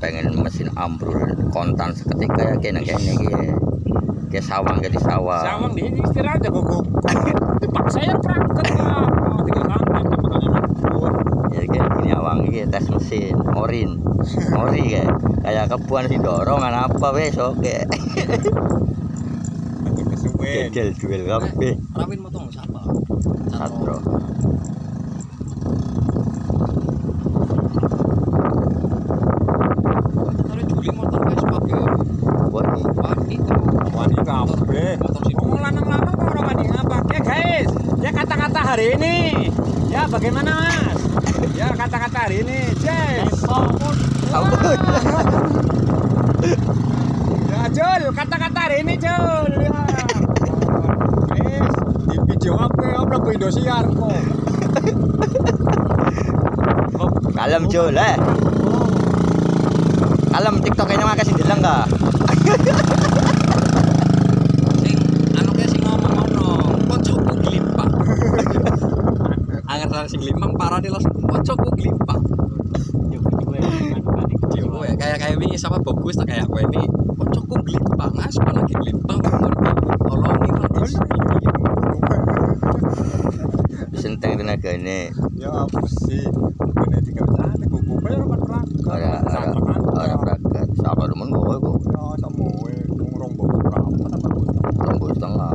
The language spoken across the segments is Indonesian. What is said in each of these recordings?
pengen mesin ambrul kontan seketika ya kene kayak sawang jadi sawah. Sawang di istirahat aja kok. Dipaksa ya berangkat lah. Mau 3 kantin makanya. Ya kayak gini awang iki tes mesin ori kayak kebuan sing dorongan apa wis oke. Gegel duel kabeh. Rawin motong siapa? Satro. Motornya juli motor guys pakai Wani. Wani kabeh. Motor sih. Ngomong lanang-lanang kok ora wani apa? Ya guys, ya kata-kata hari ini. Ya bagaimana Mas? Ya kata-kata hari ini, Jess. Ampun. Ya Jul, kata-kata hari ini Jul. Ya. Guys, di video apa Indosiar kok. Kalem Jul Kalem TikTok-nya makasih deleng enggak? Sing anu kayak sing ngomong-ngomong, kocokku glimpang. Angar sing glimpang parah dia langsung kocokku glimpang. Yo kayak wingi sama bagus tak kayak aku ini kocokku glimpang, apalagi glimpang tolongin lagi. Senteng tenagane. Ya apa sih? Bener juga bercanda buku kayak Ora berangkat. Sama temen gue kok. Ya sama gue ngurung bawa berapa apa Rombos setengah.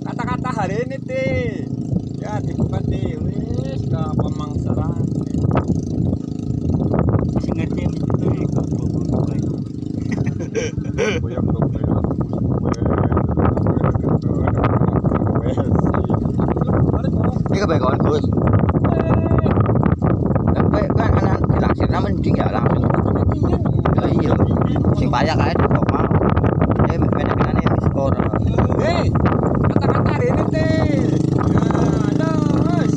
kata-kata hari ini ya dibuka wis ke pemangsaran Sing ngerti itu ikut Ini kebaikan Gus. Tapi kan anak dilangsir mending ya langsung. Ya iya. Sing payah kae kok mau. Ya meneh-meneh skor. Kata-kata hari ini ya terus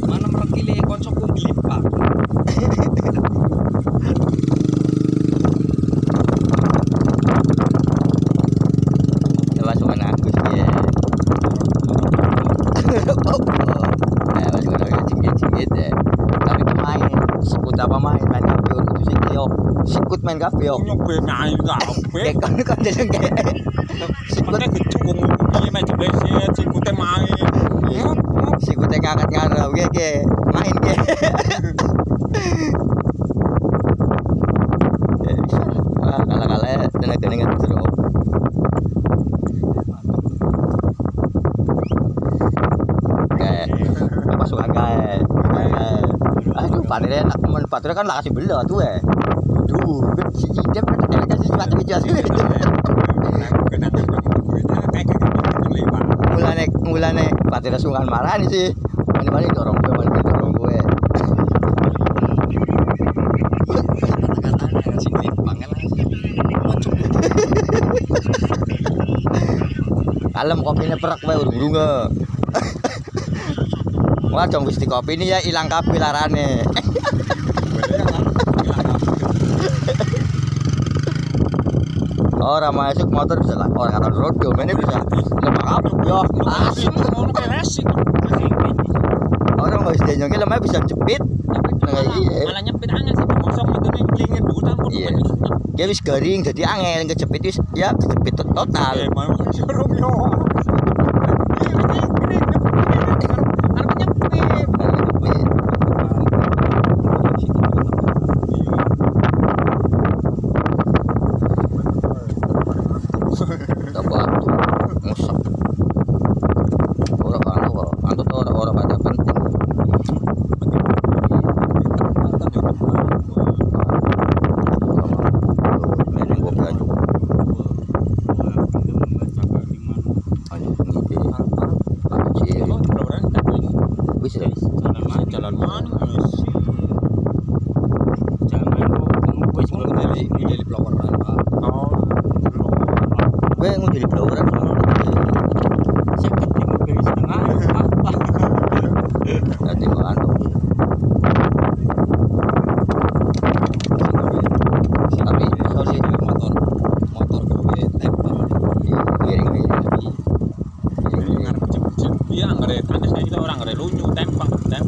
mana merekile kocokku glimpang. Masukan Agus ya. Masukan Agus jingit-jingit ya. Tapi pemain, sikut apa main kabeh kudu sing yo. Sikut main kabeh yo. nyobe nyanyi kabeh Kan jeneng kayak sikut makanya gedung piye main jebeset sikute main sikut ngangkat ngarep ge main ge. Wah, kala-kala tenaga ngedrop. Pasukan kae. Aduh, panire nak temen bature kan lah kasih bela tuh Duh, si Idep kan kasih suatu video sih. Mulane bature sungan marah nih sih. Balik dorong gue. Kata-katanya sing glimpang kan kocok. Kalem kopine perak wae urung-urung. Wah, dong wis di kopi ini ya ilang kabeh larane. Orang masuk motor bisa lah, orang kata rodo, mana bisa lemah apa? Yo, asik. Orang nggak bisa nyongkel, lemah bisa jepit. malah nyepit angin sih mosong itu nih lingin dulu Iya. Dia wis garing, jadi angin kejepit wis ya kejepit total. mau suruh yo jalan mana Jadi bloweran Pak. Gue mau jadi bloweran. Sakit tinggal beri setengah apa? Nanti makan. Tapi solusi motor gawe tempel. giring. ngarep jep-jep Iya, nggak pantas kayak kita orang nggak lunyu, tempang. penting.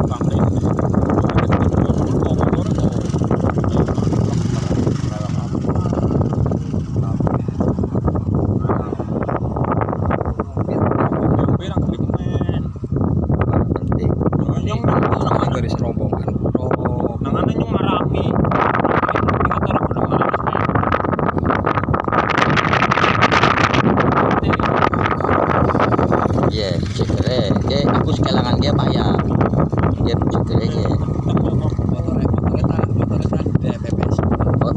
Garis rombongan. Oh, Nangannya nyung marami. Kita taruh ke dalam Iya, cekere. Dia aku sekelangan dia payah. Dia cekere dia.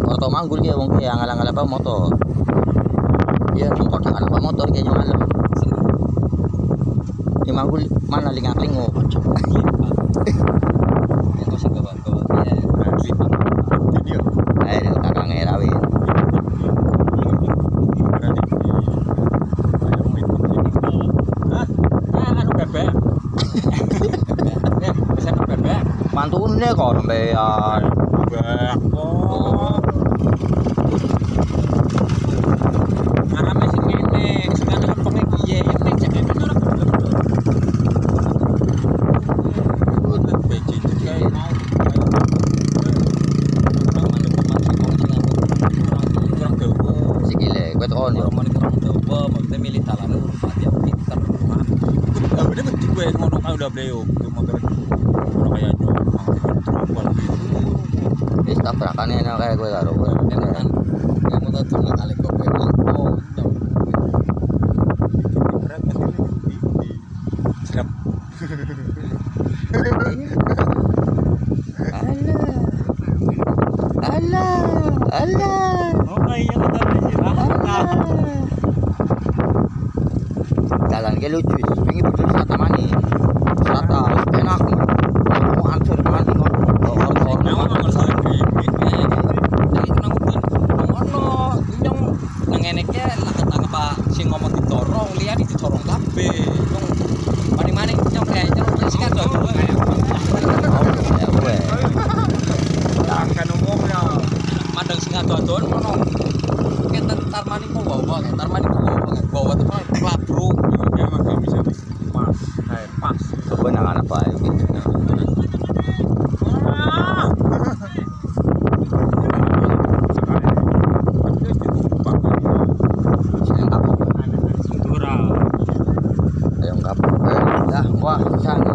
Motor manggul dia wong ki ngalang-alang apa motor. Dia nang kota apa motor dia yang alam. Dia manggul mana lingak-lingo. Itu sih bawa-bawa ya. Video. Ayo kakak ngerawin. Anu bebek. Bisa bebek. Mantune kok sampean. Bebek. Oh. Arame sing ngene, sekarang lempenge piye? Ini jek ini ora bener. Udah beci kayak mau. Kurang dawa. Sikile, kowe tekan yo. Orang kurang dawa, maksudnya milih dalannya urung pati yang pinter. Udah mesti gue ngono kan udah bleo. Motor ora kaya nyok. Wis tabrakane enak kae kowe karo kowe. Kan yang mau tuh nggak kali kopi. Oh, Sedap. Alah. Oh iya kata dia. Jalan ke lucu, wingi betul wisata mani. Wisata wis enak. Mau ancur mani kok. Nyawa nggak salah ini. jadi tenang pun. Ono yang nengeneknya langkah Pak sing ngomong ditorong, lihat ditorong kabeh. Wong mari-mari nyong kayak nyong sing ada. Ya kowe. Kan umumnya. Mandang sing ado-adon ono. Ketan tarmani kok bawa, tarmani kok bawa tuh klabro. Ya emang bisa pas. Kayak pas. Coba nang apa iki. Sing kapok. Ayo kapok. Dah, wah, sana.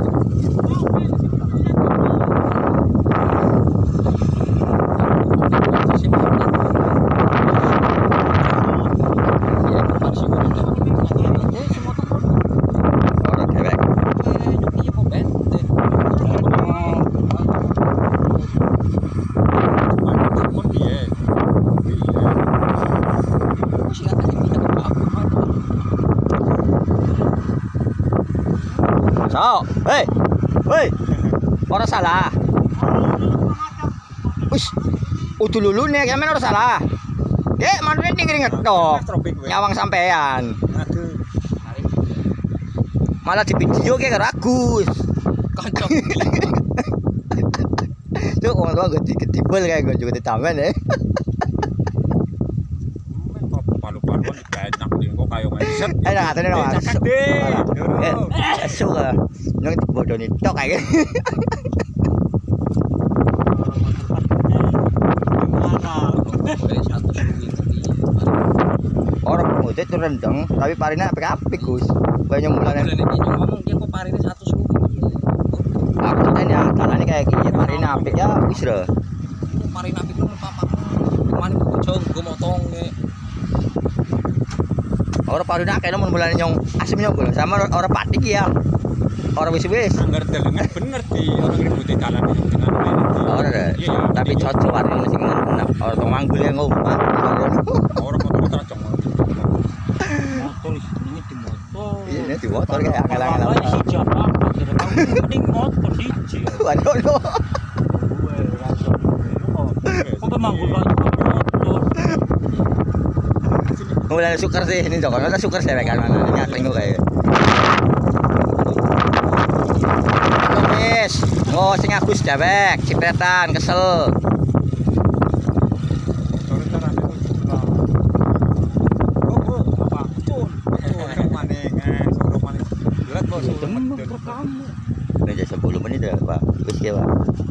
Ya, Pasti kok udah. ora dewek. Iya mau bente. Sing ada iki apa? So, hei. Hei. Ora salah. Wis. Udu lulune sampean ora salah. Dek, manune ning ngetok. Nyawang sampean. Aduh. Malah di video kayak ragus. Kocok. Tuh orang tua gede-gede kayak gue juga ditambahin ya. Palu-paluan enak nih kok kayak ngeset. Enak katanya no. Suka. Nang bodoh nih tok kayak. Orang muda itu rendeng, tapi parina apik-apik Gus. Banyak mulanya. Ngomong dia kok parine 100.000. Aku tanya ya, tangannya kayak gini, parina apik ya wis lho. Parine apik lu papak. Mane kok jong go motonge. Orang parina kayaknya mau mulanya nyong asem nyong gula sama orang patik ya. Orang wis-wis. Anggar dalangan bener di orang ributin jalan dengan Orang deh. Tapi cocok warna masih enak. Orang tuh manggul yang ngomong. orang motor teracong. Motor ini di motor. Iya, ini di motor kayak angel-angel. Apa sih siapa? Mending motor siji. Waduh, no. Gue rasa. Kok manggul banget motor. Mulai suker sih ini dong. Kalau suker saya kan mana nyakling gue kayak. Wis, oh sing Agus dewek, cipretan kesel. Temen kamu. Udah 10 menit ya, Pak.